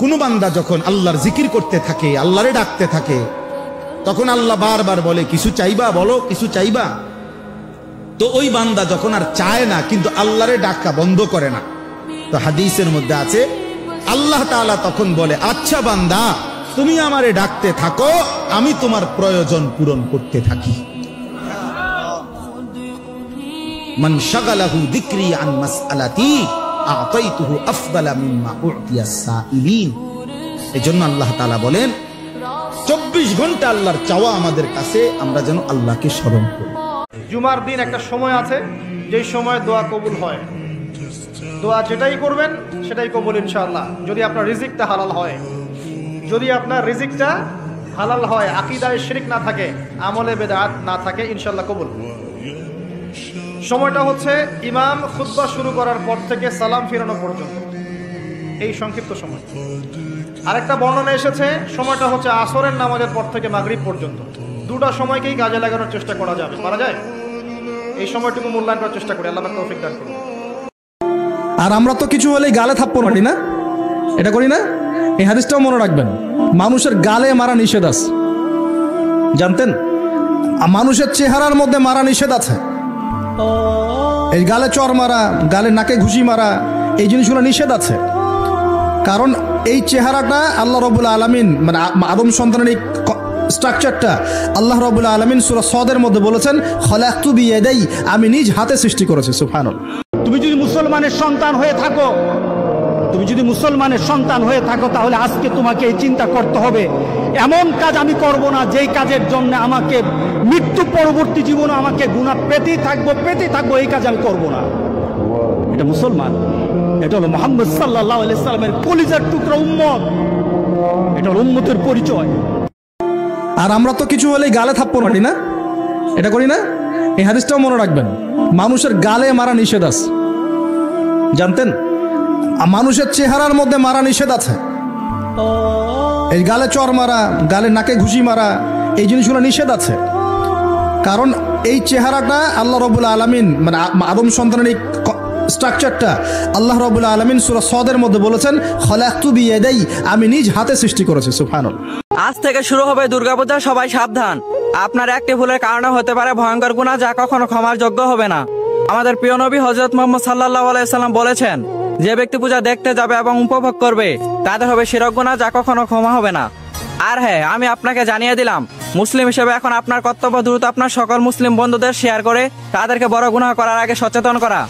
কোন বান্দা যখন আল্লাহর জিকির করতে থাকে, আল্লাহরে ডাকতে থাকে, তখন আল্লাহ বারবার বলে কিছু চাইবা, বলো কিছু চাইবা। তো ওই বান্দা যখন আর চায় না, কিন্তু আল্লাহরে ডাকা বন্ধ করে না, তো হাদিসের মধ্যে আছে আল্লাহ তাআলা তখন বলে, আচ্ছা বান্দা তুমি আমারে ডাকতে থাকো, আমি তোমার প্রয়োজন পূরণ করতে থাকি। মান শাগালাহু যিকরি আন মাসআলাতি আ'তাইতুহু আফদালা মিম্মা উ'তিয়াস সাইলিন। এজন্য আল্লাহ তাআলা বলেন 24 ঘন্টা আল্লাহর চাওয়া আমাদের কাছে, আমরা যেন আল্লাহকে স্মরণ করি। জুমার দিন একটা সময় আছে যেই সময় দোয়া কবুল হয়। দোয়া যেটাই করবেন সেটাই কবুল ইনশাআল্লাহ, যদি আপনার রিজিকটা হালাল হয়। যদি আপনার রিজিকটা হালাল হয়, আকীদায় শিরক না থাকে, আমলে বেদাত না থাকে, ইনশাআল্লাহ কবুল। সময়টা হচ্ছে ইমাম খুতবা শুরু করার পর থেকে সালাম ফিরানো পর্যন্ত, এই সংক্ষিপ্ত সময়। আরেকটা বর্ণনা এসেছে সময়টা হচ্ছে আসরের নামাজের পর থেকে মাগরিব পর্যন্ত। দুটা সময়কেই কাজে লাগানোর চেষ্টা করা যাবে, পারা যায়। এই সময়টুকু মূল্যায়ন করার চেষ্টা করি, আল্লাহ পাক তৌফিক দান করুন। আর আমরা তো কিছু হলেই গালে থাপ্পড় মারি না, এটা করি না? এই হাদিসটাও মনে রাখবেন, মানুষের গালে মারা নিষেধ আছে, জানতেন? মানুষের চেহারার মধ্যে মারা নিষেধ আছে। এই গালে চর মারা, গালে নাকে ঘুষি মারা, এই জিনিসগুলো নিষেধ আছে। কারণ এই চেহারাটা আল্লাহ রাব্বুল আলামিন, মানে আদম সন্তানের এই স্ট্রাকচারটা আল্লাহ রাব্বুল আলামিন সূরা সদের মধ্যে বলেছেন, খলাকতু বিয়াদাই, আমি নিজ হাতে সৃষ্টি করেছি। সুবহানাল্লাহ। তুমি যদি মুসলমানের সন্তান হয়ে থাকো, তাহলে আজকে তোমাকে এই চিন্তা করতে হবে, এমন কাজ আমি করব না যেই কাজের জন্য আমাকে মৃত্যু পরবর্তী জীবনে আমাকে গুনাহ পেতেই থাকবো, এই কাজ আমি করব না। এটা মুসলমান, এটা হলো মুহাম্মদ সাল্লাল্লাহু আলাইহি সাল্লামের কলিজার টুকরা উম্মত, এটা হলো উম্মতের পরিচয়। আর আমরা তো কিছু হলেই গালে থাপ্পড় মারি না, এটা করি না? এই হাদিসটাও মনে রাখবেন, মানুষের গালে মারা নিষেধ আছে, জানতেন? মানুষের চেহারার মধ্যে মারা নিষেধ আছে। এই গালে চর মারা, গালে নাকে ঘুষি মারা, এই জিনিসগুলো নিষেধ আছে। কারণ এই চেহারাটা আল্লাহ রাব্বুল আলামিন, মানে আদম সন্তানের এই স্ট্রাকচারটা আল্লাহ রাব্বুল আলামিন সূরা সদের মধ্যে বলেছেন, খলাকতু বিয়াদাই, আমি নিজ হাতে সৃষ্টি করেছি। সুবহানাল্লাহ। আজ থেকে শুরু হবে দুর্গাপূজা, সবাই সাবধান। আপনার একটি ভুলের কারণে হতে পারে ভয়ঙ্কর গুনাহ, যা কখনো ক্ষমার যোগ্য হবে না। আমাদের প্রিয় নবী হযরত মুহাম্মদ সাল্লাল্লাহু আলাইহি সাল্লাম বলেছেন, যে ব্যক্তি পূজা দেখতে যাবে এবং উপভোগ করবে, তাদের হবে শিরক গুনাহ, যা কখনো ক্ষমা হবে না। আর হ্যাঁ, আমি আপনাকে জানিয়ে দিলাম, মুসলিম হিসেবে এখন আপনার কর্তব্য দ্রুত আপনার সকল মুসলিম বন্ধুদের শেয়ার করে তাদেরকে বড় গুনাহ করার আগে সচেতন করা।